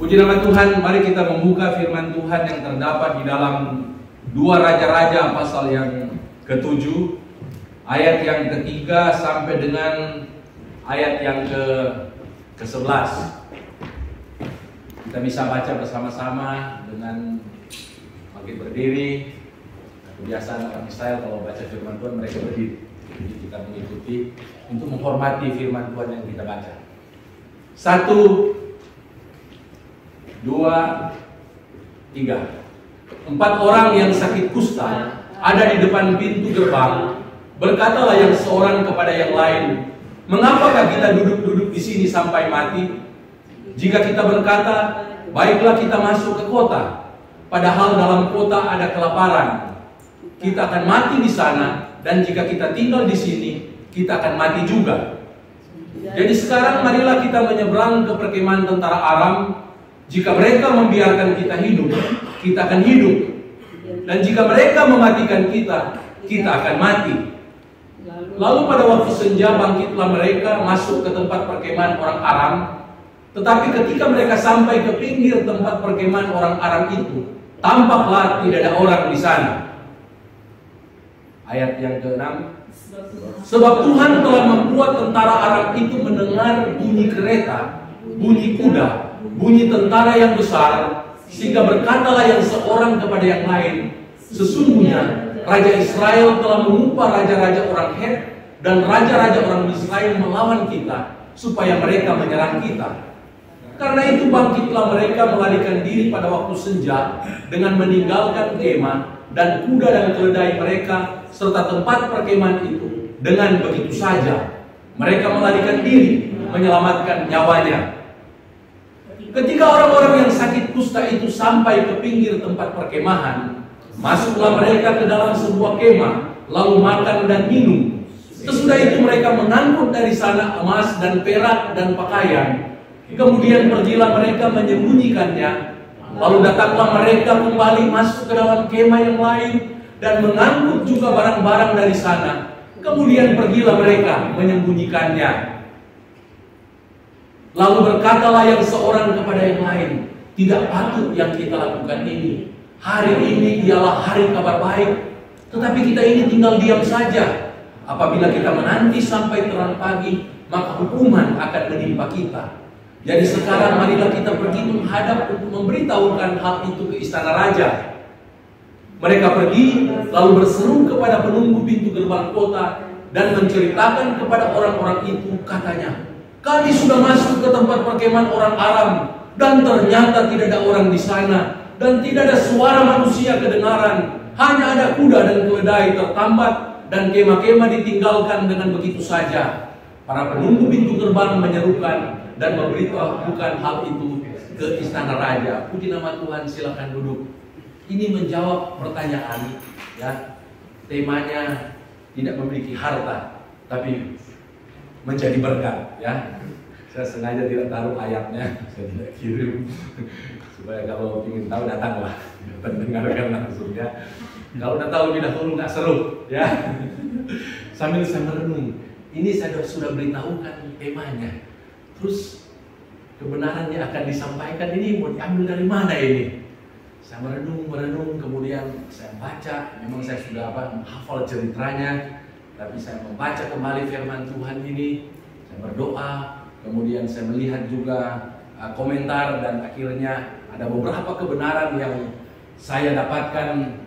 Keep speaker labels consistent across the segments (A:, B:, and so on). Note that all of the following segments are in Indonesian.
A: Puji nama Tuhan, mari kita membuka firman Tuhan yang terdapat di dalam 2 Raja-Raja pasal yang ke-7, ayat yang ke-3 sampai dengan ayat yang ke-11. Kita bisa baca bersama-sama dengan bangkit berdiri. Kebiasaan orang Israel kalau baca firman Tuhan mereka berdiri. Jadi kita mengikuti untuk menghormati firman Tuhan yang kita baca. 1, 2, 3. 4 orang yang sakit kusta ada di depan pintu gerbang. Berkatalah yang seorang kepada yang lain, "Mengapakah kita duduk-duduk di sini sampai mati? Jika kita berkata, baiklah kita masuk ke kota, padahal dalam kota ada kelaparan, kita akan mati di sana, dan jika kita tinggal di sini, kita akan mati juga. Jadi sekarang marilah kita menyeberang ke perkemahan tentara Aram. Jika mereka membiarkan kita hidup, kita akan hidup. Dan jika mereka mematikan kita, kita akan mati." Lalu pada waktu senja bangkitlah mereka masuk ke tempat perkemahan orang Aram. Tetapi ketika mereka sampai ke pinggir tempat perkemahan orang Aram itu, tampaklah tidak ada orang di sana. Ayat yang ke-6. Sebab Tuhan telah membuat tentara Aram itu mendengar bunyi kereta, bunyi kuda, bunyi tentara yang besar, sehingga berkatalah yang seorang kepada yang lain, "Sesungguhnya Raja Israel telah mengupah raja-raja orang Het dan raja-raja orang Israel melawan kita, supaya mereka menyerang kita." Karena itu bangkitlah mereka melarikan diri pada waktu senja dengan meninggalkan kemah dan kuda dan keledai mereka serta tempat perkemahan itu. Dengan begitu saja mereka melarikan diri menyelamatkan nyawanya. Ketika orang-orang yang sakit kusta itu sampai ke pinggir tempat perkemahan, masuklah mereka ke dalam sebuah kemah, lalu makan dan minum. Sesudah itu mereka mengangkut dari sana emas dan perak dan pakaian. Kemudian pergilah mereka menyembunyikannya. Lalu datanglah mereka kembali masuk ke dalam kemah yang lain dan mengangkut juga barang-barang dari sana. Kemudian pergilah mereka menyembunyikannya. Lalu berkatalah yang seorang kepada yang lain, "Tidak patut yang kita lakukan ini. Hari ini ialah hari kabar baik, tetapi kita ini tinggal diam saja. Apabila kita menanti sampai terang pagi, maka hukuman akan menimpa kita. Jadi sekarang marilah kita pergi menghadap untuk memberitahukan hal itu ke istana raja." Mereka pergi lalu berseru kepada penunggu pintu gerbang kota dan menceritakan kepada orang-orang itu, katanya, "Kami sudah masuk ke tempat perkemahan orang Aram, dan ternyata tidak ada orang di sana, dan tidak ada suara manusia kedengaran. Hanya ada kuda dan keledai tertambat, dan kemah-kemah ditinggalkan dengan begitu saja." Para penunggu pintu gerbang menyerukan dan memberitahukan hal itu ke istana raja. Puji nama Tuhan, silakan duduk. Ini menjawab pertanyaan, ya. Temanya tidak memiliki harta, tapi menjadi berkat, ya. Saya sengaja tidak taruh ayatnya, saya tidak kirim supaya kalau ingin tahu datanglah, dengarkan langsung, ya. Kalau udah tahu lebih dahulu nggak seru, ya. Sambil saya merenung, ini saya sudah beritahukan temanya, terus kebenarannya akan disampaikan, ini mau diambil dari mana ini? Saya merenung, kemudian saya baca. Memang saya sudah menghafal ceritanya, tapi saya membaca kembali firman Tuhan ini. Saya berdoa, kemudian saya melihat juga komentar, dan akhirnya ada beberapa kebenaran yang saya dapatkan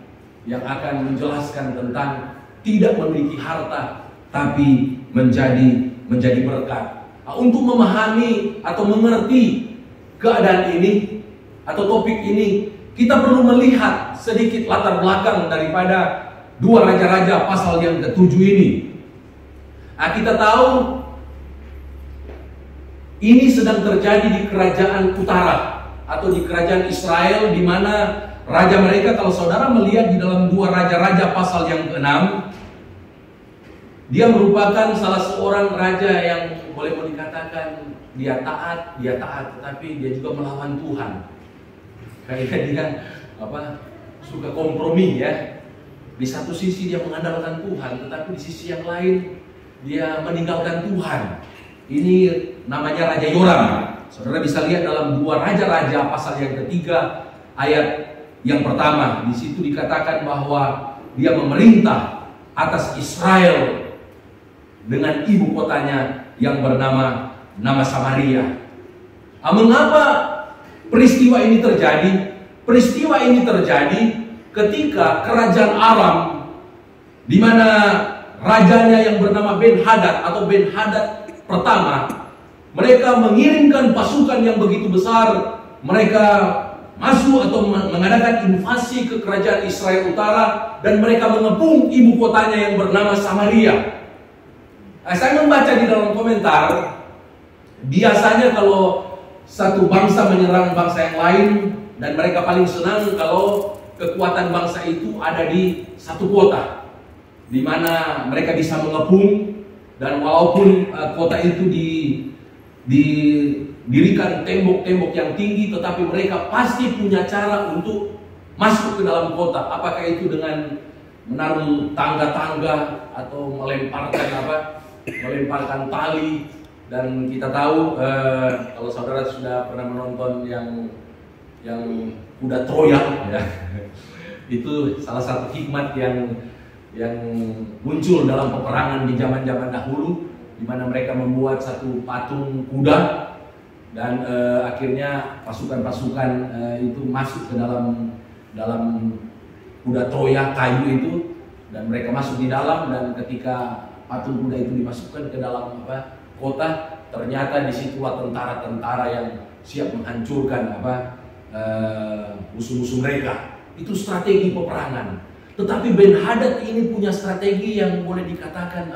A: yang akan menjelaskan tentang tidak memiliki harta, tapi menjadi berkat. Untuk memahami atau mengerti keadaan ini atau topik ini, kita perlu melihat sedikit latar belakang daripada 2 Raja-Raja pasal yang ke-7 ini. Kita tahu ini sedang terjadi di kerajaan utara atau di kerajaan Israel, di mana raja mereka, kalau saudara melihat di dalam 2 Raja-Raja pasal yang ke-6, dia merupakan salah seorang raja yang boleh dikatakan dia taat, tetapi dia juga melawan Tuhan. Kayaknya dia suka kompromi, ya. Di satu sisi dia mengandalkan Tuhan, tetapi di sisi yang lain dia meninggalkan Tuhan. Ini namanya Raja Yoram. Saudara bisa lihat dalam 2 Raja-Raja pasal yang ketiga ayat yang pertama. Di situ dikatakan bahwa dia memerintah atas Israel dengan ibu kotanya yang bernama Samaria. Mengapa peristiwa ini terjadi? Peristiwa ini terjadi ketika kerajaan Aram, di mana rajanya yang bernama Ben-Hadad atau Ben-Hadad pertama, mereka mengirimkan pasukan yang begitu besar. Mereka masuk atau mengadakan invasi ke kerajaan Israel Utara, dan mereka mengepung ibu kotanya yang bernama Samaria. Saya membaca di dalam komentar, biasanya kalau satu bangsa menyerang bangsa yang lain, dan mereka paling senang kalau kekuatan bangsa itu ada di satu kota, di mana mereka bisa mengepung. Dan walaupun kota itu didirikan tembok-tembok yang tinggi, tetapi mereka pasti punya cara untuk masuk ke dalam kota. Apakah itu dengan menaruh tangga-tangga atau melemparkan tali. Dan kita tahu, kalau saudara sudah pernah menonton yang kuda Troya, ya, itu salah satu hikmat yang muncul dalam peperangan di zaman-zaman dahulu, di mana mereka membuat satu patung kuda, dan akhirnya pasukan-pasukan itu masuk ke dalam kuda Troya kayu itu, dan mereka masuk di dalam. Dan ketika patung kuda itu dimasukkan ke dalam kota, ternyata disitulah tentara-tentara yang siap menghancurkan musuh-musuh mereka. Itu strategi peperangan. Tetapi Ben-Hadad ini punya strategi yang boleh dikatakan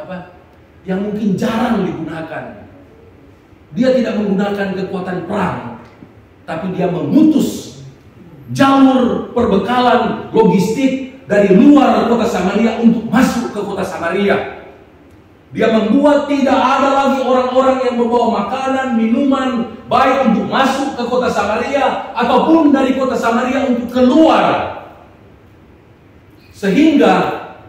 A: yang mungkin jarang digunakan. Dia tidak menggunakan kekuatan perang, tapi dia memutus jalur perbekalan logistik dari luar kota Samaria untuk masuk ke kota Samaria. Dia membuat tidak ada lagi orang-orang yang membawa makanan, minuman, baik untuk masuk ke kota Samaria ataupun dari kota Samaria untuk keluar. Sehingga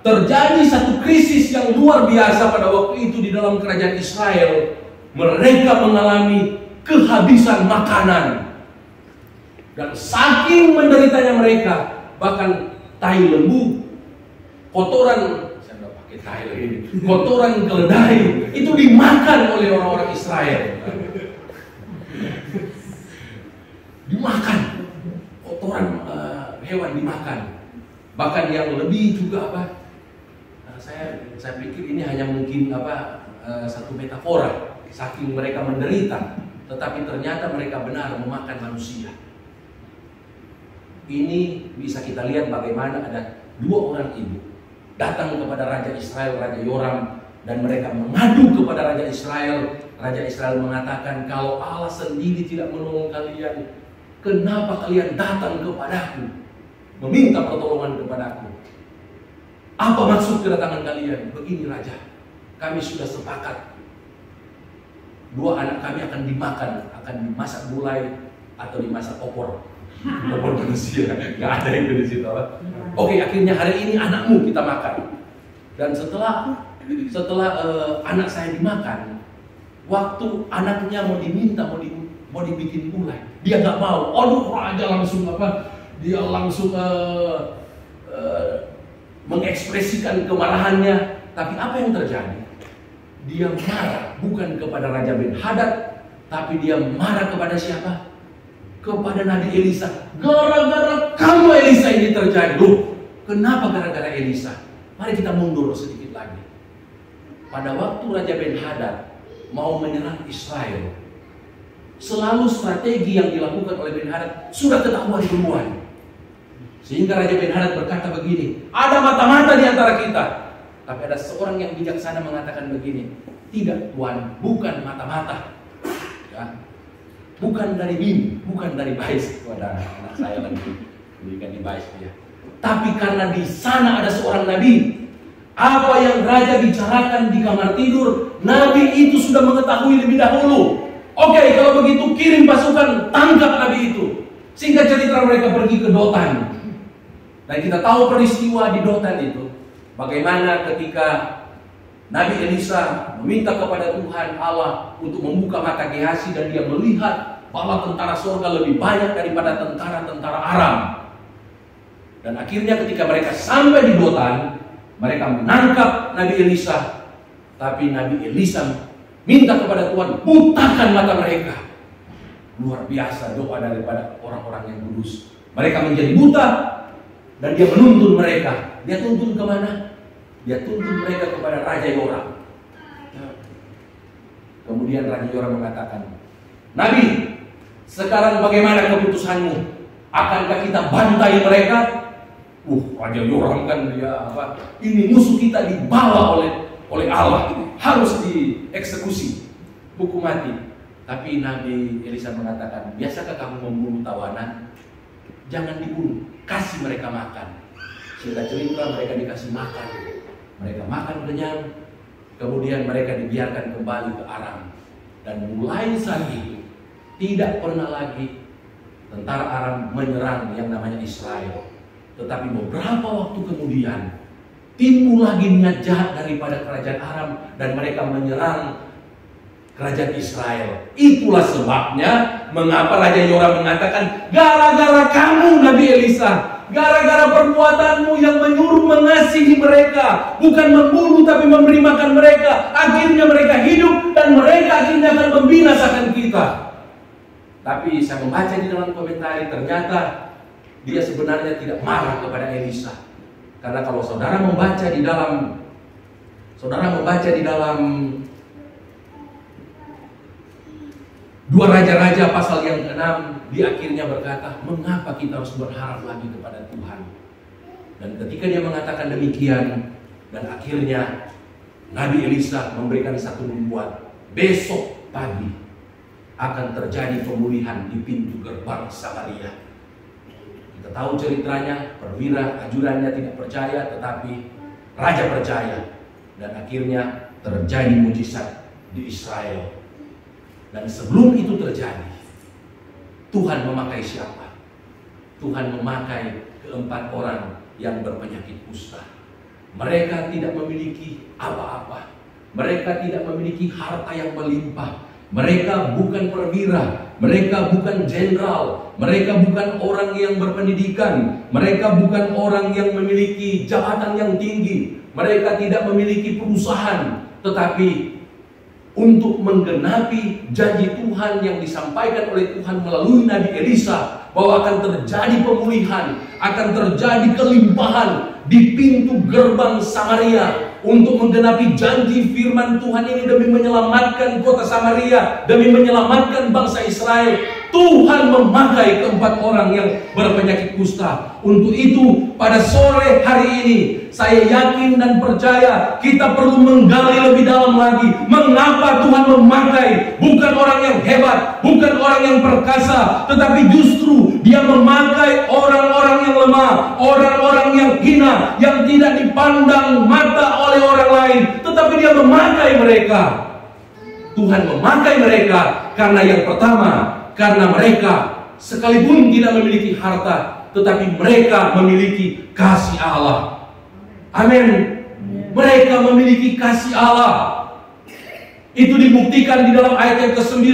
A: terjadi satu krisis yang luar biasa pada waktu itu di dalam kerajaan Israel. Mereka mengalami kehabisan makanan. Dan saking menderitanya mereka, bahkan tai lembu, kotoran kotoran keledai itu dimakan oleh orang-orang Israel. Dimakan, kotoran hewan dimakan. Bahkan yang lebih juga saya pikir ini hanya mungkin satu metafora, saking mereka menderita, tetapi ternyata mereka benar memakan manusia. Ini bisa kita lihat bagaimana ada 2 orang ibu datang kepada Raja Israel, Raja Yoram, dan mereka mengadu kepada Raja Israel. Raja Israel mengatakan, kalau Allah sendiri tidak menolong kalian, kenapa kalian datang kepadaku, meminta pertolongan kepadaku? Apa maksud kedatangan kalian? Begini Raja, kami sudah sepakat 2 anak kami akan dimakan, akan dimasak gulai atau dimasak opor. Opor manusia, nggak ada itu di situ. Oke, akhirnya hari ini anakmu kita makan. Dan setelah anak saya dimakan, waktu anaknya mau diminta mau dibikin gulai, dia nggak mau. Aduh, raja langsung dia langsung mengekspresikan kemarahannya. Tapi apa yang terjadi? Dia marah bukan kepada Raja Ben-Hadad, tapi dia marah kepada siapa? Kepada Nabi Elisa. Gara-gara kamu Elisa ini terjadi. Loh, kenapa gara-gara Elisa? Mari kita mundur sedikit lagi. Pada waktu Raja Ben-Hadad mau menyerang Israel, selalu strategi yang dilakukan oleh Ben-Hadad sudah ketahuan duluan. Sehingga Raja Ben-Hadad berkata begini, ada mata-mata di antara kita. Tapi ada seorang yang bijaksana mengatakan begini, tidak Tuan, bukan mata-mata. Ya. Bukan dari mimpi, bukan dari bais. Ada anak saya lagi berikan di bais dia. Tapi karena di sana ada seorang nabi. Apa yang raja bicarakan di kamar tidur, nabi itu sudah mengetahui lebih dahulu. Oke, kalau begitu kirim pasukan, tangkap nabi itu. Singkat cerita mereka pergi ke Dotan. Dan kita tahu peristiwa di Dotan itu. Bagaimana ketika Nabi Elisa meminta kepada Tuhan Allah untuk membuka mata Gehazi, dan dia melihat bahwa tentara surga lebih banyak daripada tentara-tentara Aram. Dan akhirnya ketika mereka sampai di Dotan, mereka menangkap Nabi Elisa. Tapi Nabi Elisa minta kepada Tuhan, butakan mata mereka. Luar biasa doa daripada orang-orang yang kudus. Mereka menjadi buta, dan dia menuntun mereka. Dia tuntun kemana? Dia tuntun mereka kepada Raja Yoram. Kemudian Raja Yoram mengatakan, Nabi, sekarang bagaimana keputusanmu? Akankah kita bantai mereka? Raja Yoram kan dia apa? Ini musuh kita dibawa oleh Allah, harus dieksekusi, hukum mati. Tapi Nabi Elisa mengatakan, biasakah kamu membunuh tawanan? Jangan dibunuh, kasih mereka makan. Singkat cerita, mereka dikasih makan. Mereka makan kenyang, kemudian mereka dibiarkan kembali ke Aram. Dan mulai saat itu, tidak pernah lagi tentara Aram menyerang yang namanya Israel. Tetapi beberapa waktu kemudian, timbul lagi niat jahat daripada kerajaan Aram, dan mereka menyerang kerajaan Israel. Itulah sebabnya mengapa Raja Yoram mengatakan, gara-gara kamu Nabi Elisa, gara-gara perbuatanmu yang menyuruh mengasihi mereka, bukan membunuh tapi memberi makan mereka, akhirnya mereka hidup dan mereka akhirnya akan membinasakan kita. Tapi saya membaca di dalam komentar, ternyata dia sebenarnya tidak marah kepada Elisa. Karena kalau saudara membaca di dalam 2 Raja-Raja pasal yang ke-6, dia akhirnya berkata, mengapa kita harus berharap lagi kepada Tuhan? Dan ketika dia mengatakan demikian, dan akhirnya Nabi Elisa memberikan satu nubuat, besok pagi akan terjadi pemulihan di pintu gerbang Samaria. Kita tahu ceritanya, perwira ajudannya tidak percaya, tetapi raja percaya. Dan akhirnya terjadi mujizat di Israel. Dan sebelum itu terjadi, Tuhan memakai siapa? Tuhan memakai keempat orang yang berpenyakit kusta. Mereka tidak memiliki apa-apa. Mereka tidak memiliki harta yang melimpah. Mereka bukan perwira, mereka bukan jenderal, mereka bukan orang yang berpendidikan, mereka bukan orang yang memiliki jabatan yang tinggi, mereka tidak memiliki perusahaan, tetapi untuk menggenapi janji Tuhan yang disampaikan oleh Tuhan melalui Nabi Elisa, bahwa akan terjadi pemulihan, akan terjadi kelimpahan di pintu gerbang Samaria, untuk menggenapi janji firman Tuhan ini demi menyelamatkan kota Samaria, demi menyelamatkan bangsa Israel. Tuhan memakai keempat orang yang berpenyakit kusta. Untuk itu pada sore hari ini saya yakin dan percaya kita perlu menggali lebih dalam lagi mengapa Tuhan memakai bukan orang yang hebat, bukan orang yang perkasa, tetapi justru Dia memakai orang-orang yang lemah, orang-orang yang hina, yang tidak dipandang mata oleh orang lain, tetapi Dia memakai mereka. Tuhan memakai mereka karena yang pertama, karena mereka sekalipun tidak memiliki harta, tetapi mereka memiliki kasih Allah. Amin. Mereka memiliki kasih Allah. Itu dibuktikan di dalam ayat yang ke-9.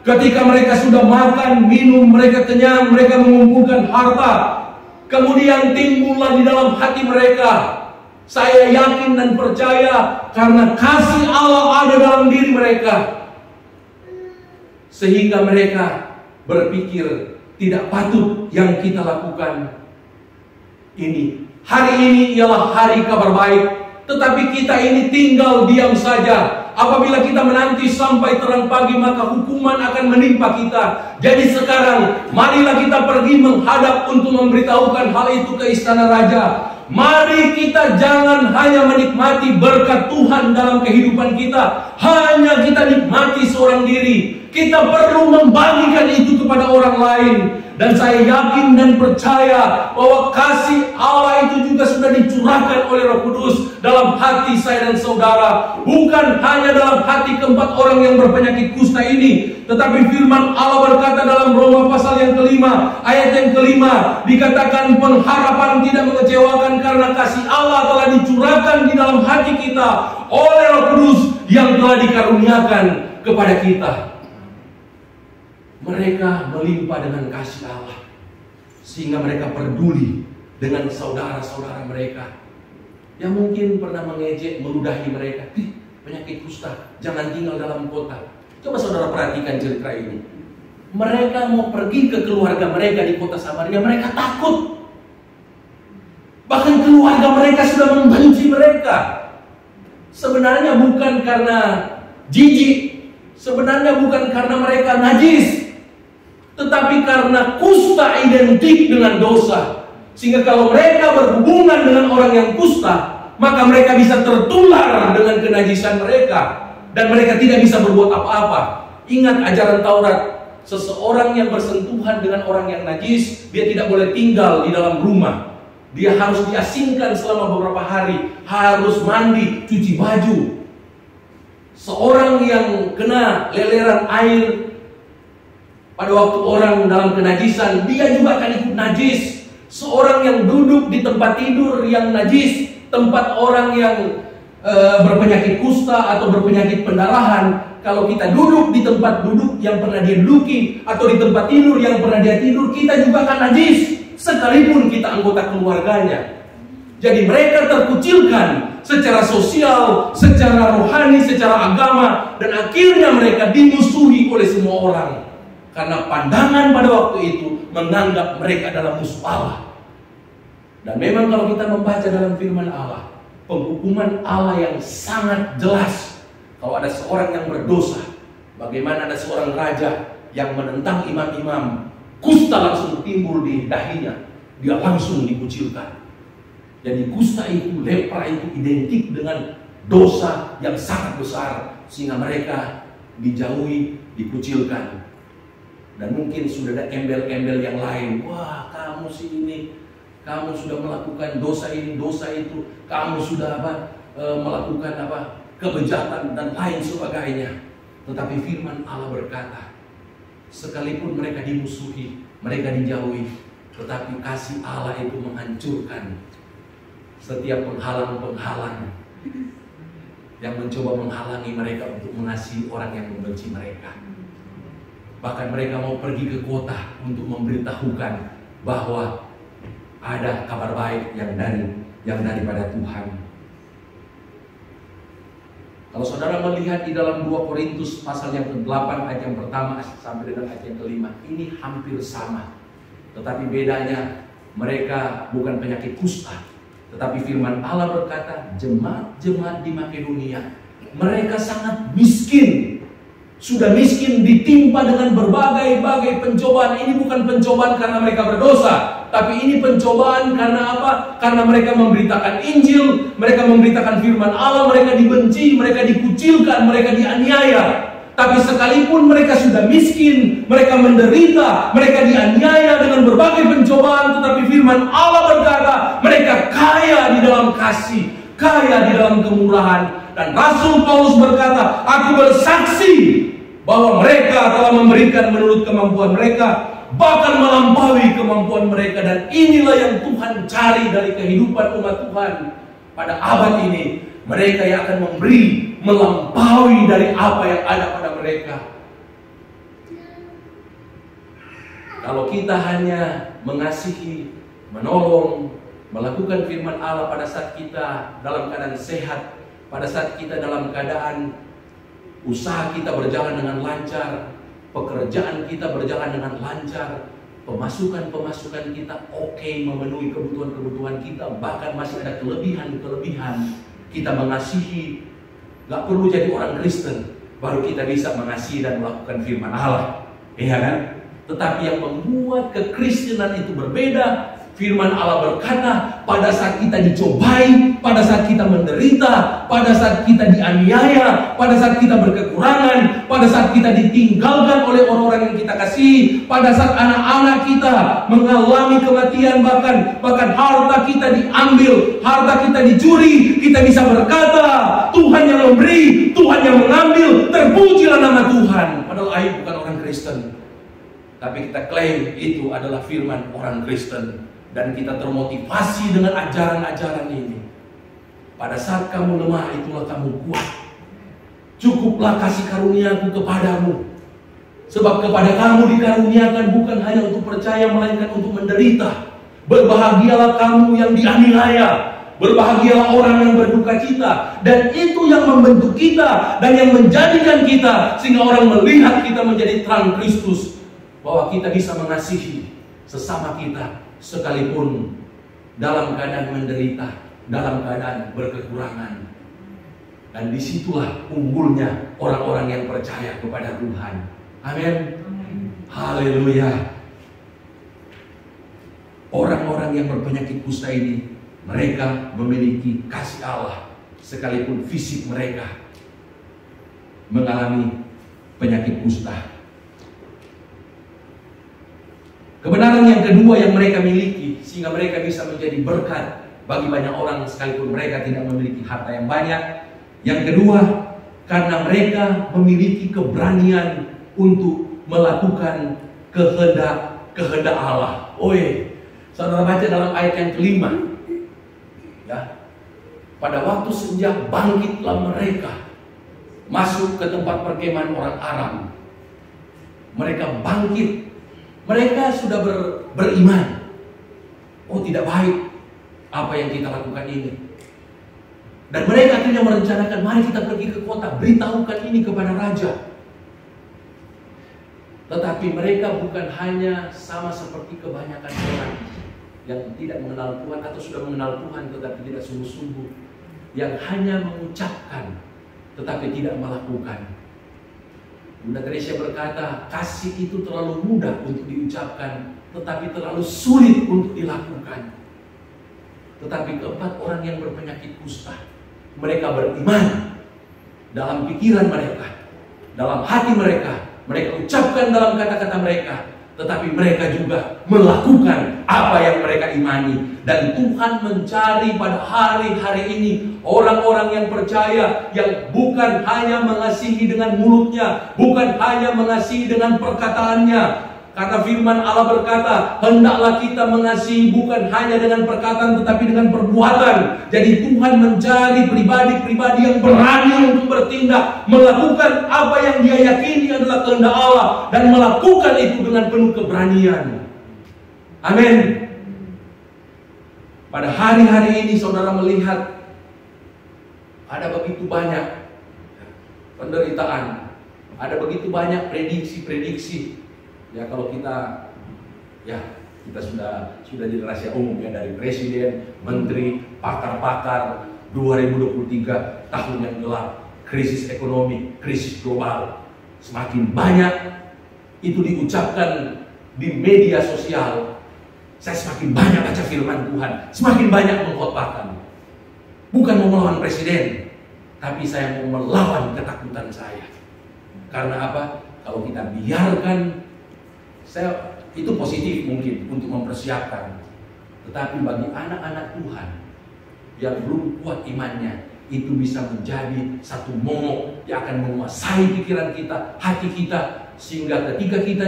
A: Ketika mereka sudah makan, minum, mereka kenyang, mereka mengumpulkan harta. Kemudian timbullah di dalam hati mereka, saya yakin dan percaya, karena kasih Allah ada dalam diri mereka, sehingga mereka berpikir tidak patut yang kita lakukan ini. Hari ini ialah hari kabar baik, tetapi kita ini tinggal diam saja. Apabila kita menanti sampai terang pagi, maka hukuman akan menimpa kita. Jadi sekarang marilah kita pergi menghadap untuk memberitahukan hal itu ke istana raja. Mari kita jangan hanya menikmati berkat Tuhan dalam kehidupan kita, hanya kita nikmati seorang diri. Kita perlu membagikan itu kepada orang lain. Dan saya yakin dan percaya bahwa kasih Allah itu juga sudah dicurahkan oleh Roh Kudus dalam hati saya dan saudara. Bukan hanya dalam hati keempat orang yang berpenyakit kusta ini, tetapi firman Allah berkata dalam Roma pasal yang kelima, ayat yang kelima, dikatakan pengharapan tidak mengecewakan karena kasih Allah telah dicurahkan di dalam hati kita oleh Roh Kudus yang telah dikaruniakan kepada kita. Mereka melimpah dengan kasih Allah, sehingga mereka peduli dengan saudara-saudara mereka yang mungkin pernah mengejek, meludahi mereka. Penyakit kusta, jangan tinggal dalam kota. Coba saudara perhatikan cerita ini. Mereka mau pergi ke keluarga mereka di kota Samaria, mereka takut. Bahkan keluarga mereka sudah membenci mereka. Sebenarnya bukan karena jijik, sebenarnya bukan karena mereka najis, tetapi karena kusta identik dengan dosa. Sehingga kalau mereka berhubungan dengan orang yang kusta, maka mereka bisa tertular dengan kenajisan mereka, dan mereka tidak bisa berbuat apa-apa. Ingat ajaran Taurat, seseorang yang bersentuhan dengan orang yang najis, dia tidak boleh tinggal di dalam rumah. Dia harus diasingkan selama beberapa hari, harus mandi, cuci baju. Seorang yang kena leleran air pada waktu orang dalam kenajisan, dia juga akan ikut najis. Seorang yang duduk di tempat tidur yang najis, tempat orang yang berpenyakit kusta atau berpenyakit pendarahan, kalau kita duduk di tempat duduk yang pernah dia duduki, atau di tempat tidur yang pernah dia tidur, kita juga akan najis, sekalipun kita anggota keluarganya. Jadi mereka terkucilkan secara sosial, secara rohani, secara agama, dan akhirnya mereka dimusuhi oleh semua orang. Karena pandangan pada waktu itu menganggap mereka adalah musuh Allah. Dan memang kalau kita membaca dalam firman Allah, penghukuman Allah yang sangat jelas. Kalau ada seorang yang berdosa, bagaimana ada seorang raja yang menentang imam-imam, kusta langsung timbul di dahinya, dia langsung dikucilkan. Jadi kusta itu, lepra itu identik dengan dosa yang sangat besar, sehingga mereka dijauhi, dikucilkan. Dan mungkin sudah ada embel-embel yang lain. Wah, kamu sih ini, kamu sudah melakukan dosa ini, dosa itu, kamu sudah melakukan kebejatan dan lain sebagainya. Tetapi firman Allah berkata, sekalipun mereka dimusuhi, mereka dijauhi, tetapi kasih Allah itu menghancurkan setiap penghalang-penghalang yang mencoba menghalangi mereka untuk mengasihi orang yang membenci mereka. Bahkan mereka mau pergi ke kota untuk memberitahukan bahwa ada kabar baik yang daripada Tuhan. Kalau saudara melihat di dalam 2 Korintus pasal yang ke-8 ayat yang pertama sampai dengan ayat yang ke-5, ini hampir sama. Tetapi bedanya mereka bukan penyakit kusta, tetapi firman Allah berkata, jemaat-jemaat di Makedonia, mereka sangat miskin. Sudah miskin ditimpa dengan berbagai-bagai pencobaan. Ini bukan pencobaan karena mereka berdosa, tapi ini pencobaan karena apa? Karena mereka memberitakan Injil, mereka memberitakan firman Allah, mereka dibenci, mereka dikucilkan, mereka dianiaya. Tapi sekalipun mereka sudah miskin, mereka menderita, mereka dianiaya dengan berbagai pencobaan, tetapi firman Allah berkata, mereka kaya di dalam kasih, kaya di dalam kemurahan. Dan Rasul Paulus berkata, aku bersaksi bahwa mereka telah memberikan menurut kemampuan mereka, bahkan melampaui kemampuan mereka. Dan inilah yang Tuhan cari dari kehidupan umat Tuhan pada abad ini. Mereka yang akan memberi melampaui dari apa yang ada pada mereka. Kalau kita hanya mengasihi, menolong, melakukan firman Allah pada saat kita dalam keadaan sehat, pada saat kita dalam keadaan usaha kita berjalan dengan lancar, pekerjaan kita berjalan dengan lancar, pemasukan kita oke, memenuhi kebutuhan kita, bahkan masih ada kelebihan, kita mengasihi, gak perlu jadi orang Kristen baru kita bisa mengasihi dan melakukan firman Allah, iya kan? Tetapi yang membuat kekristenan itu berbeda, Firman Allah berkata, pada saat kita dicobai, pada saat kita menderita, pada saat kita dianiaya, pada saat kita berkekurangan, pada saat kita ditinggalkan oleh orang-orang yang kita kasihi, pada saat anak-anak kita mengalami kematian, bahkan harta kita diambil, harta kita dicuri, kita bisa berkata, Tuhan yang memberi, Tuhan yang mengambil, terpujilah nama Tuhan. Padahal Ayub bukan orang Kristen, tapi kita klaim itu adalah firman orang Kristen. Dan kita termotivasi dengan ajaran-ajaran ini. Pada saat kamu lemah, itulah kamu kuat. Cukuplah kasih karuniaku kepadamu. Sebab kepada kamu dikaruniakan bukan hanya untuk percaya, melainkan untuk menderita. Berbahagialah kamu yang dianiaya. Berbahagialah orang yang berduka cita. Dan itu yang membentuk kita dan yang menjadikan kita, sehingga orang melihat kita menjadi terang Kristus, bahwa kita bisa mengasihi sesama kita sekalipun dalam keadaan menderita, dalam keadaan berkekurangan. Dan disitulah unggulnya orang-orang yang percaya kepada Tuhan. Amin. Haleluya. Orang-orang yang berpenyakit kusta ini, mereka memiliki kasih Allah, sekalipun fisik mereka mengalami penyakit kusta. Kebenaran yang kedua yang mereka miliki, sehingga mereka bisa menjadi berkat bagi banyak orang sekalipun mereka tidak memiliki harta yang banyak. Yang kedua, karena mereka memiliki keberanian untuk melakukan kehendak Allah. Saudara baca dalam ayat yang kelima, ya, pada waktu senja bangkitlah mereka masuk ke tempat perkemahan orang Aram. Mereka bangkit. Mereka sudah beriman. Tidak baik apa yang kita lakukan ini. Dan mereka akhirnya merencanakan, mari kita pergi ke kota, beritahukan ini kepada raja. Tetapi mereka bukan hanya sama seperti kebanyakan orang yang tidak mengenal Tuhan atau sudah mengenal Tuhan tetapi tidak sungguh-sungguh, yang hanya mengucapkan tetapi tidak melakukan. Bunda Teresia berkata, kasih itu terlalu mudah untuk diucapkan, tetapi terlalu sulit untuk dilakukan. Tetapi keempat orang yang berpenyakit kusta, mereka beriman dalam pikiran mereka, dalam hati mereka, mereka ucapkan dalam kata-kata mereka, tetapi mereka juga melakukan apa yang mereka imani. Dan Tuhan mencari pada hari-hari ini orang-orang yang percaya, yang bukan hanya mengasihi dengan mulutnya, bukan hanya mengasihi dengan perkataannya. Karena firman Allah berkata, hendaklah kita mengasihi bukan hanya dengan perkataan tetapi dengan perbuatan. Jadi Tuhan mencari pribadi-pribadi yang berani untuk bertindak, melakukan apa yang dia yakini adalah kehendak Allah, dan melakukan itu dengan penuh keberanian. Amin. Pada hari-hari ini saudara melihat ada begitu banyak penderitaan, ada begitu banyak prediksi-prediksi. Ya, kalau kita sudah jadi rahasia umum ya, dari presiden, menteri, pakar-pakar, 2023 tahun yang gelap, krisis ekonomi, krisis global. Semakin banyak itu diucapkan di media sosial. Saya semakin banyak baca firman Tuhan, semakin banyak mengkhotbahkan. Bukan mau melawan presiden, tapi saya mau melawan ketakutan saya. Karena apa? Kalau kita biarkan, itu positif mungkin untuk mempersiapkan. Tetapi bagi anak-anak Tuhan yang belum kuat imannya, itu bisa menjadi satu momok yang akan menguasai pikiran kita, hati kita, sehingga ketika kita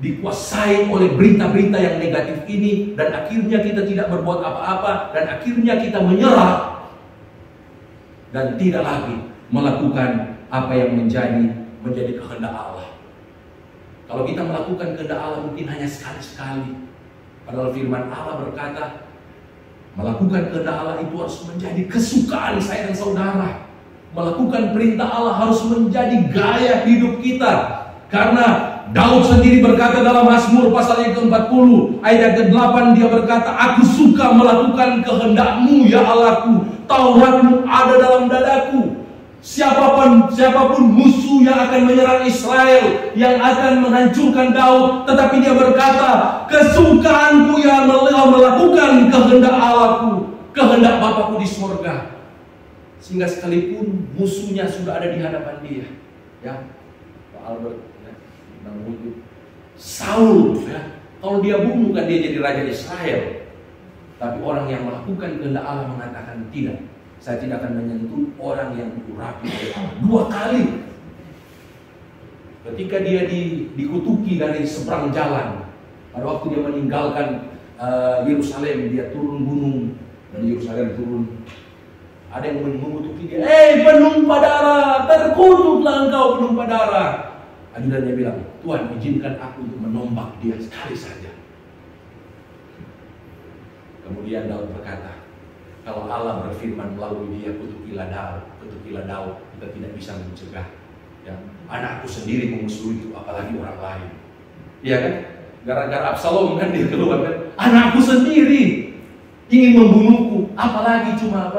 A: dikuasai oleh berita-berita yang negatif ini, dan akhirnya kita tidak berbuat apa-apa, dan akhirnya kita menyerah dan tidak lagi melakukan apa yang menjadi kehendak Allah. Kalau kita melakukan kehendak Allah mungkin hanya sekali-sekali, padahal firman Allah berkata, melakukan kehendak Allah itu harus menjadi kesukaan saya dan saudara. Melakukan perintah Allah harus menjadi gaya hidup kita. Karena Daud sendiri berkata dalam Mazmur pasal yang ke-40 ayat ke-8, dia berkata, aku suka melakukan kehendak-Mu ya Allahku, Taurat-Mu ada dalam dadaku. Siapapun musuh yang akan menyerang Israel, yang akan menghancurkan Daud, tetapi dia berkata, kesukaanku ya melakukan kehendak Allahku, kehendak Bapakku di surga. Sehingga sekalipun musuhnya sudah ada di hadapan dia, ya, Pak Albert, ya, Saul, ya, kalau dia bunuh kan dia jadi raja Israel. Tapi orang yang melakukan kehendak Allah mengatakan tidak. Saya tidak akan menyentuh orang yang diurapi oleh Allah. 2 kali. Ketika dia dikutuki dari seberang jalan, pada waktu dia meninggalkan Yerusalem, dia turun gunung dari Yerusalem turun. Ada yang mengutuki dia, penumpah darah, terkutuklah engkau penumpah darah. Ajudannya bilang, Tuhan izinkan aku untuk menombak dia sekali saja. Kemudian Daud berkata, kalau Allah berfirman melalui dia, kutukilah Daud, kita tidak bisa mencegah. Ya, anakku sendiri memusuhi itu, apalagi orang lain. Iya kan? Gara-gara Absalom kan dia keluar kan, anakku sendiri ingin membunuhku, apalagi cuma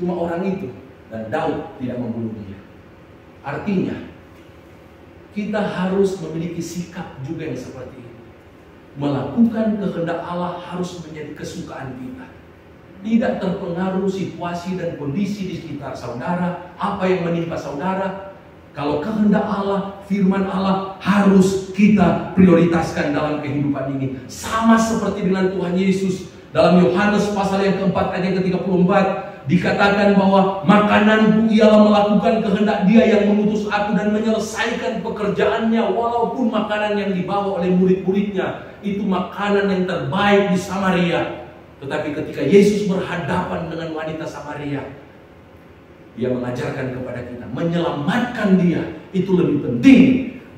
A: orang itu. Dan Daud tidak membunuh dia. Artinya, kita harus memiliki sikap juga yang seperti ini. Melakukan kehendak Allah harus menjadi kesukaan kita. Tidak terpengaruh situasi dan kondisi di sekitar saudara, apa yang menimpa saudara. Kalau kehendak Allah, firman Allah harus kita prioritaskan dalam kehidupan ini. Sama seperti dengan Tuhan Yesus. Dalam Yohanes pasal yang keempat ayat ke-34 dikatakan bahwa makananku ialah melakukan kehendak Dia yang mengutus aku dan menyelesaikan pekerjaannya, walaupun makanan yang dibawa oleh murid-muridnya itu makanan yang terbaik di Samaria. Tetapi ketika Yesus berhadapan dengan wanita Samaria, Dia mengajarkan kepada kita menyelamatkan dia itu lebih penting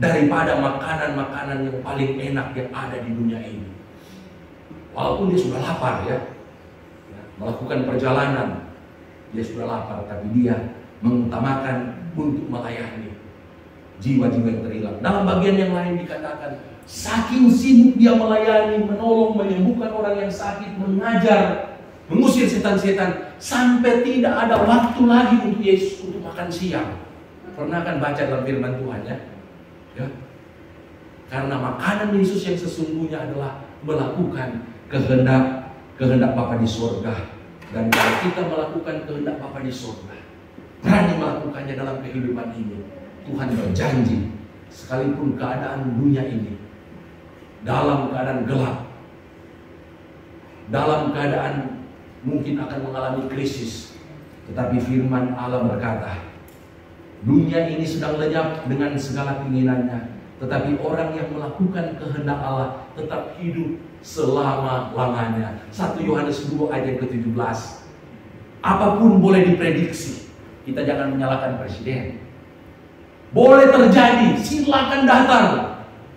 A: daripada makanan-makanan yang paling enak yang ada di dunia ini. Walaupun dia sudah lapar, ya, melakukan perjalanan, dia sudah lapar, tapi dia mengutamakan untuk melayani jiwa-jiwa yang terhilang. Dalam bagian yang lain dikatakan, saking sibuk dia melayani, menolong, menyembuhkan orang yang sakit, mengajar, mengusir setan-setan, sampai tidak ada waktu lagi untuk Yesus untuk makan siang. Pernah kan baca dalam firman Tuhan, ya? Karena makanan Yesus yang sesungguhnya adalah melakukan kehendak Bapa di surga. Dan kalau kita melakukan kehendak Bapa di surga, berani melakukannya dalam kehidupan ini, Tuhan berjanji, sekalipun keadaan dunia ini dalam keadaan gelap, dalam keadaan mungkin akan mengalami krisis, tetapi firman Allah berkata, dunia ini sedang lenyap dengan segala keinginannya, tetapi orang yang melakukan kehendak Allah tetap hidup selama-lamanya. 1 Yohanes 2 ayat ke-17. Apapun boleh diprediksi. Kita jangan menyalahkan presiden. Boleh terjadi, silakan datang.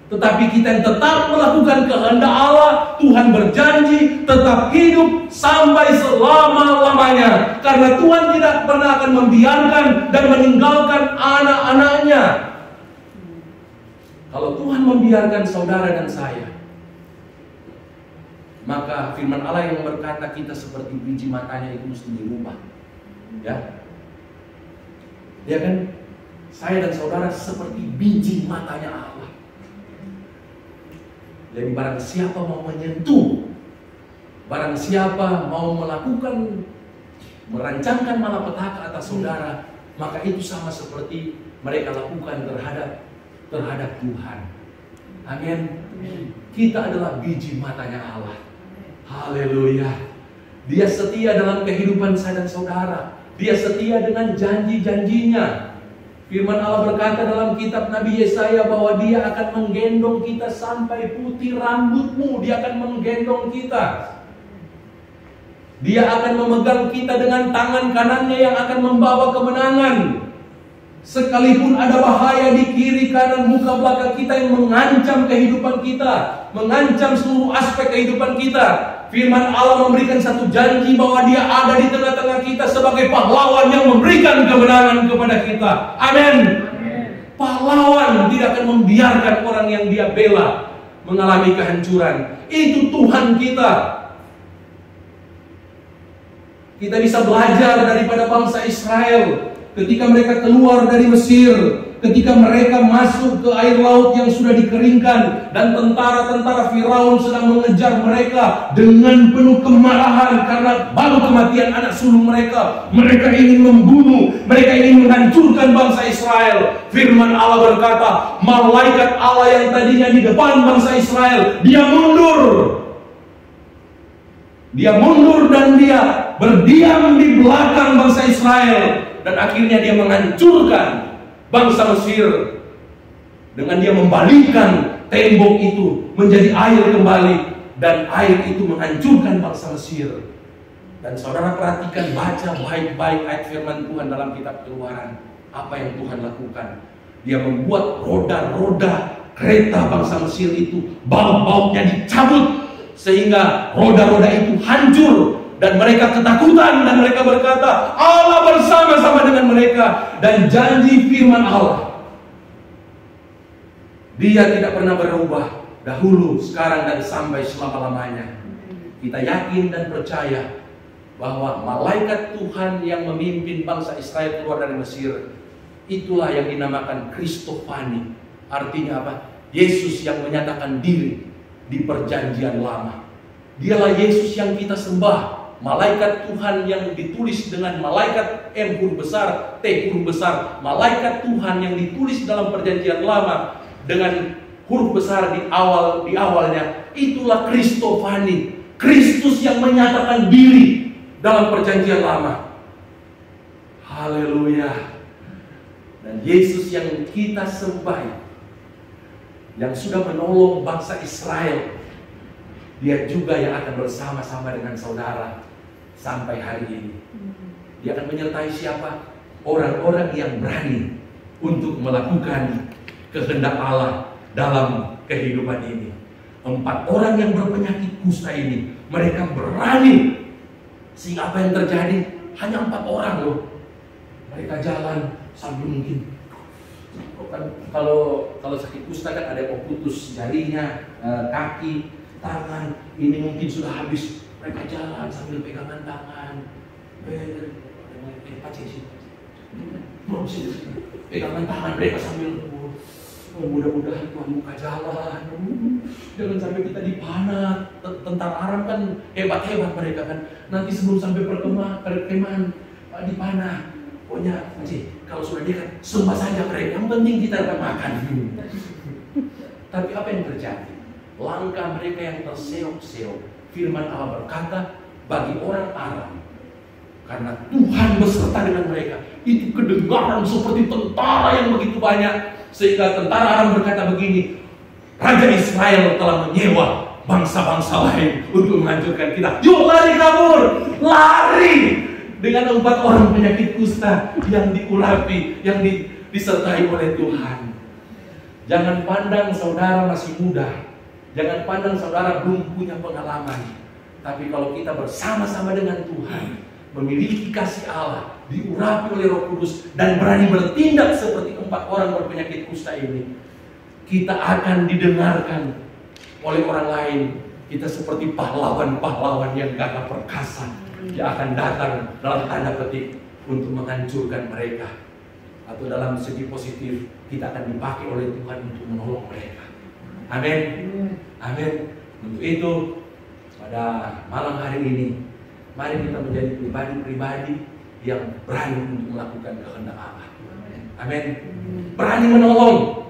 A: Tetapi kita yang tetap melakukan kehendak Allah, Tuhan berjanji tetap hidup sampai selama-lamanya. Karena Tuhan tidak pernah akan membiarkan dan meninggalkan anak-anaknya. Kalau Tuhan membiarkan saudara dan saya, maka firman Allah yang berkata kita seperti biji matanya itu mesti dirubah. Ya, ya kan? Saya dan saudara seperti biji matanya Allah. Jadi barang siapa mau menyentuh, barang siapa mau melakukan, merancangkan malapetaka atas saudara, maka itu sama seperti mereka lakukan terhadap Tuhan. Amin. Kita adalah biji matanya Allah. Haleluya. Dia setia dalam kehidupan saya dan saudara. Dia setia dengan janji-janjinya. Firman Allah berkata dalam kitab Nabi Yesaya bahwa Dia akan menggendong kita sampai putih rambutmu. Dia akan menggendong kita. Dia akan memegang kita dengan tangan kanannya yang akan membawa kemenangan. Sekalipun ada bahaya di kiri kanan muka belakang kita yang mengancam kehidupan kita, mengancam seluruh aspek kehidupan kita, firman Allah memberikan satu janji bahwa Dia ada di tengah-tengah kita sebagai pahlawan yang memberikan kemenangan kepada kita. Amin. Pahlawan tidak akan membiarkan orang yang Dia bela mengalami kehancuran. Itu Tuhan kita. Kita bisa belajar daripada bangsa Israel. ketika mereka keluar dari Mesir, ketika mereka masuk ke air laut yang sudah dikeringkan, dan tentara-tentara Firaun sedang mengejar mereka dengan penuh kemarahan karena baru kematian anak sulung mereka. Mereka ingin membunuh, mereka ingin menghancurkan bangsa Israel. Firman Allah berkata, malaikat Allah yang tadinya di depan bangsa Israel, dia mundur. Dia mundur dan dia berdiam di belakang bangsa Israel. Dan akhirnya dia menghancurkan bangsa Mesir dengan dia membalikkan tembok itu menjadi air kembali, dan air itu menghancurkan bangsa Mesir. Dan saudara perhatikan, baca baik-baik ayat firman Tuhan dalam kitab Keluaran. Apa yang Tuhan lakukan? Dia membuat roda-roda kereta bangsa Mesir itu, baut-bautnya dicabut sehingga roda-roda itu hancur. Dan mereka ketakutan, dan mereka berkata, Allah bersama-sama dengan mereka. Dan janji firman Allah, Dia tidak pernah berubah, dahulu, sekarang, dan sampai selama-lamanya. Kita yakin dan percaya bahwa malaikat Tuhan yang memimpin bangsa Israel keluar dari Mesir, itulah yang dinamakan Kristofani. Artinya apa? Yesus yang menyatakan diri di perjanjian lama. Dialah Yesus yang kita sembah. Malaikat Tuhan yang ditulis dengan malaikat M huruf besar, T huruf besar. Malaikat Tuhan yang ditulis dalam perjanjian lama dengan huruf besar di awalnya. Itulah Kristofani, Kristus yang menyatakan diri dalam perjanjian lama. Haleluya. Dan Yesus yang kita sembah, yang sudah menolong bangsa Israel, Dia juga yang akan bersama-sama dengan saudara sampai hari ini. Dia akan menyertai siapa? Orang-orang yang berani untuk melakukan kehendak Allah dalam kehidupan ini. 4 orang yang berpenyakit kusta ini, mereka berani. Sehingga apa yang terjadi? Hanya 4 orang loh. Mereka jalan sambil mungkin, kalau sakit kusta kan ada yang putus jarinya, kaki, tangan. Ini mungkin sudah habis. Mereka jalan sambil pegangan tangan. Pegangan tangan mereka sambil, mudah-mudahan Tuhan buka jalan. Jangan sampai kita dipanah. Tentara Aram kan hebat-hebat mereka kan. Nanti sebelum sampai perkemahan dipanah. Pokoknya kalau sudah dekat, sembah saja mereka. Yang penting kita dapat makan. Tapi apa yang terjadi? Langkah mereka yang terseok-seok. Firman Allah berkata, bagi orang Aram, karena Tuhan beserta dengan mereka, itu kedengaran seperti tentara yang begitu banyak. Sehingga tentara Aram berkata begini, Raja Israel telah menyewa bangsa-bangsa lain untuk menghancurkan kita. Yuk lari kabur, lari! Dengan 4 orang penyakit kusta yang diurapi, yang disertai oleh Tuhan. Jangan pandang saudara masih muda. Jangan pandang saudara belum punya pengalaman. Tapi kalau kita bersama-sama dengan Tuhan, memiliki kasih Allah, diurapi oleh Roh Kudus, dan berani bertindak seperti 4 orang berpenyakit kusta ini, kita akan didengarkan oleh orang lain. Kita seperti pahlawan-pahlawan yang gagah perkasa, yang akan datang dalam tanda petik untuk menghancurkan mereka. Atau dalam segi positif, kita akan dipakai oleh Tuhan untuk menolong mereka. Amin. Amin. Untuk itu, pada malam hari ini, mari kita menjadi pribadi-pribadi yang berani untuk melakukan kehendak Allah. Amin. Berani menolong,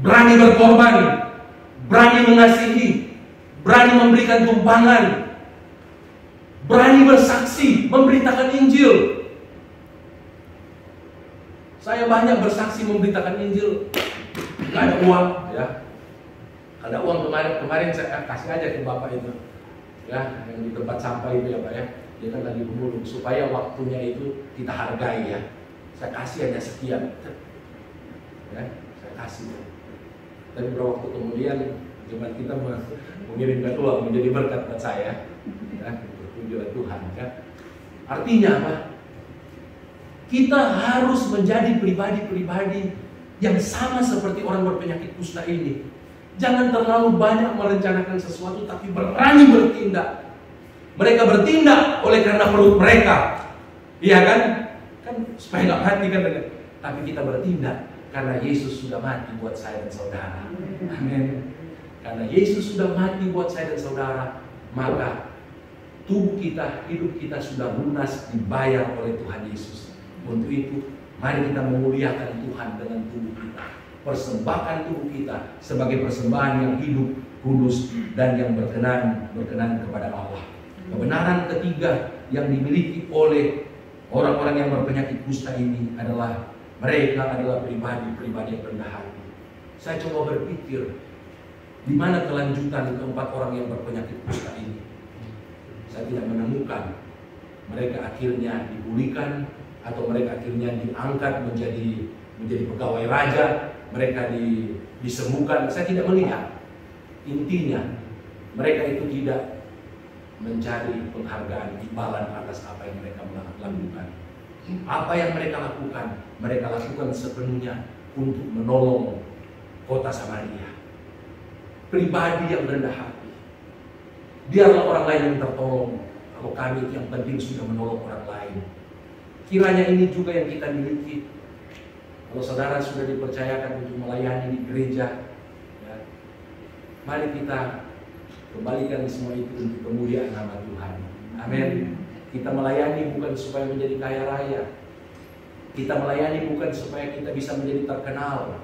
A: berani berkorban, berani mengasihi, berani memberikan tumpangan, berani bersaksi, memberitakan Injil. Saya banyak bersaksi memberitakan Injil, nggak ada uang, ya. Ada uang kemarin saya kasih aja ke bapak itu, ya, yang di tempat sampah itu ya pak ya. Dia kan lagi pemulung, supaya waktunya itu kita hargai ya. Saya kasih hanya sekian, ya, saya kasih. Tapi beberapa waktu kemudian jemaat kita mengirimkan uang menjadi berkat buat saya, ya, berkunjung Tuhan, kan. Artinya apa? Kita harus menjadi pribadi-pribadi yang sama seperti orang berpenyakit kusta ini. Jangan terlalu banyak merencanakan sesuatu, tapi berani bertindak. Mereka bertindak oleh karena perut mereka, iya kan? Kan supaya nggak mati kan, tapi kita bertindak karena Yesus sudah mati buat saya dan saudara. Amin. Karena Yesus sudah mati buat saya dan saudara, maka tubuh kita, hidup kita sudah lunas dibayar oleh Tuhan Yesus. Untuk itu, mari kita memuliakan Tuhan dengan tubuh kita. Persembahkan tubuh kita sebagai persembahan yang hidup, kudus, dan yang berkenan kepada Allah. Kebenaran ketiga yang dimiliki oleh orang-orang yang berpenyakit kusta ini adalah mereka adalah pribadi-pribadi yang rendah hati. Saya coba berpikir, di mana kelanjutan keempat orang yang berpenyakit kusta ini? Saya tidak menemukan. Mereka akhirnya dipulihkan atau mereka akhirnya diangkat menjadi pegawai raja, mereka disembuhkan. Saya tidak melihat. Intinya, mereka itu tidak mencari penghargaan, imbalan atas apa yang mereka lakukan. Apa yang mereka lakukan sepenuhnya untuk menolong kota Samaria. Pribadi yang rendah hati. Biarlah orang lain yang tertolong. Kalau kami yang penting sudah menolong orang lain. Kiranya ini juga yang kita miliki. Kalau saudara sudah dipercayakan untuk melayani di gereja, ya, mari kita kembalikan semua itu untuk kemuliaan nama Tuhan. Amin. Kita melayani bukan supaya menjadi kaya raya. Kita melayani bukan supaya kita bisa menjadi terkenal.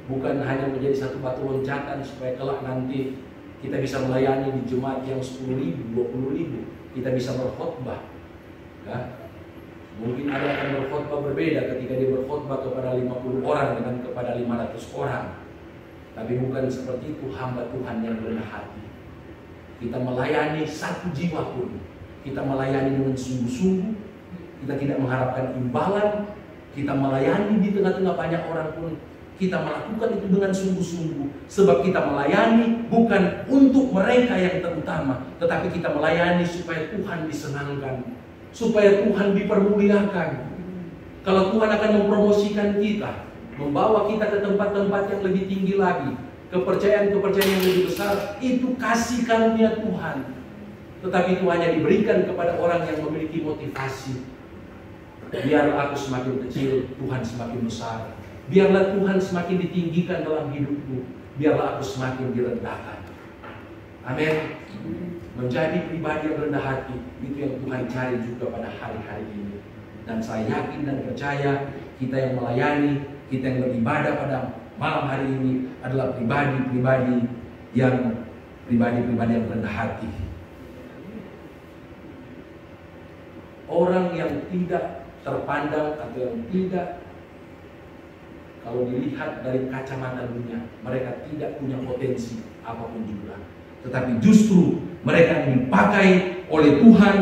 A: Bukan hanya menjadi satu batu loncatan supaya kelak nanti kita bisa melayani di jemaat yang 10.000, 20.000. Kita bisa berkhotbah. Ya. Mungkin ada yang berkhotbah berbeda ketika dia berkhotbah kepada 50 orang dengan kepada 500 orang. Tapi bukan seperti itu hamba Tuhan yang rendah hati. Kita melayani satu jiwa pun, kita melayani dengan sungguh-sungguh, kita tidak mengharapkan imbalan, kita melayani di tengah-tengah banyak orang pun, kita melakukan itu dengan sungguh-sungguh. Sebab kita melayani bukan untuk mereka yang terutama, tetapi kita melayani supaya Tuhan disenangkan, supaya Tuhan dipermuliakan. Kalau Tuhan akan mempromosikan kita, membawa kita ke tempat-tempat yang lebih tinggi lagi, kepercayaan-kepercayaan yang lebih besar, itu kasih karunia Tuhan. Tetapi itu hanya diberikan kepada orang yang memiliki motivasi. Biar aku semakin kecil, Tuhan semakin besar. Biarlah Tuhan semakin ditinggikan dalam hidupku. Biarlah aku semakin direndahkan. Amin. Menjadi pribadi yang rendah hati, itu yang Tuhan cari juga pada hari-hari ini. Dan saya yakin dan percaya, kita yang melayani, kita yang beribadah pada malam hari ini adalah pribadi-pribadi yang rendah hati. Orang yang tidak terpandang atau yang tidak, kalau dilihat dari kacamata dunia, mereka tidak punya potensi apapun juga. Tetapi justru mereka dipakai oleh Tuhan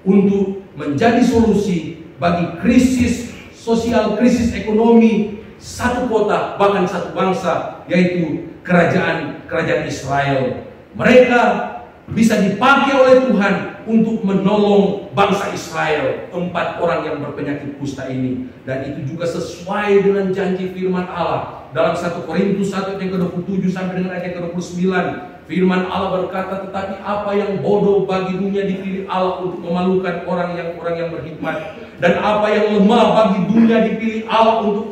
A: untuk menjadi solusi bagi krisis sosial, krisis ekonomi satu kota, bahkan satu bangsa, yaitu kerajaan Israel. Mereka bisa dipakai oleh Tuhan untuk menolong bangsa Israel, 4 orang yang berpenyakit kusta ini. Dan itu juga sesuai dengan janji firman Allah dalam 1 Korintus 1 ayat ke-27 sampai dengan ayat ke-29. Firman Allah berkata, tetapi apa yang bodoh bagi dunia dipilih Allah untuk memalukan orang yang berhikmat, dan apa yang lemah bagi dunia dipilih Allah untuk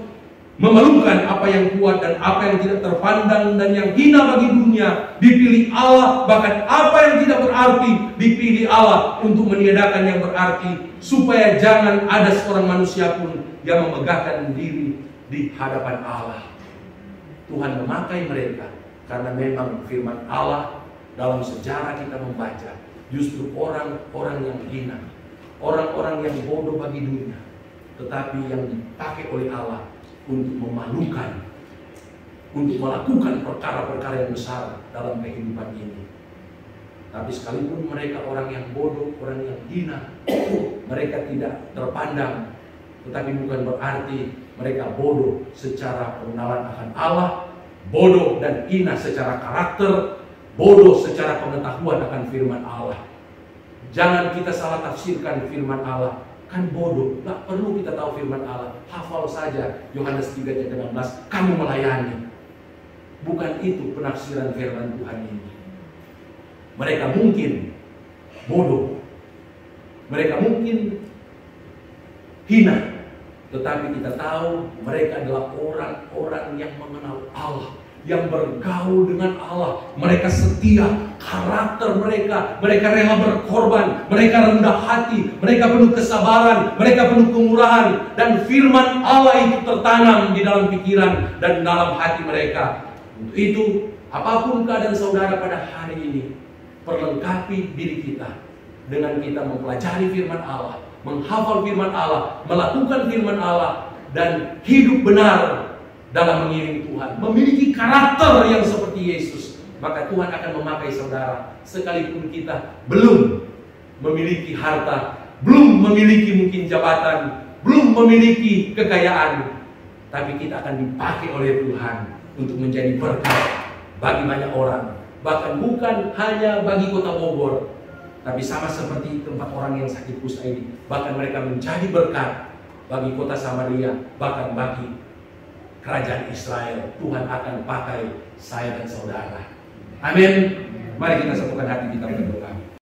A: memalukan apa yang kuat, dan apa yang tidak terpandang dan yang hina bagi dunia dipilih Allah, bahkan apa yang tidak berarti dipilih Allah untuk meniadakan yang berarti, supaya jangan ada seorang manusia pun yang memegahkan diri di hadapan Allah. Tuhan memakai mereka karena memang firman Allah dalam sejarah kita membaca, justru orang-orang yang hina, orang-orang yang bodoh bagi dunia, tetapi yang dipakai oleh Allah untuk memalukan, untuk melakukan perkara-perkara yang besar dalam kehidupan ini. Tapi sekalipun mereka orang yang bodoh, orang yang hina, mereka tidak terpandang, tetapi bukan berarti mereka bodoh secara pengenalan akan Allah, bodoh dan hina secara karakter, bodoh secara pengetahuan akan firman Allah. Jangan kita salah tafsirkan firman Allah. Kan bodoh, tak perlu kita tahu firman Allah. Hafal saja Yohanes 3 ayat 16, kamu melayani. Bukan itu penafsiran firman Tuhan ini. Mereka mungkin bodoh, mereka mungkin
B: hina. Tetapi kita tahu mereka adalah orang-orang yang mengenal Allah, yang bergaul dengan Allah. Mereka setia, karakter mereka rela berkorban, mereka rendah hati, mereka penuh kesabaran, mereka penuh kemurahan. Dan firman Allah itu tertanam di dalam pikiran dan dalam hati mereka. Untuk itu, apapun keadaan saudara pada hari ini, perlengkapi diri kita dengan kita mempelajari firman Allah, menghafal firman Allah, melakukan firman Allah, dan hidup benar dalam mengiring Tuhan, memiliki karakter yang seperti Yesus. Maka Tuhan akan memakai saudara, sekalipun kita belum memiliki harta, belum memiliki mungkin jabatan, belum memiliki kekayaan, tapi kita akan dipakai oleh Tuhan untuk menjadi berkat bagi banyak orang. Bahkan bukan hanya bagi kota Bogor, tapi sama seperti tempat orang yang sakit kusta ini, bahkan mereka menjadi berkat bagi kota Samaria, bahkan bagi kerajaan Israel. Tuhan akan pakai saya dan saudara. Amin. Mari kita satukan hati kita berdoa.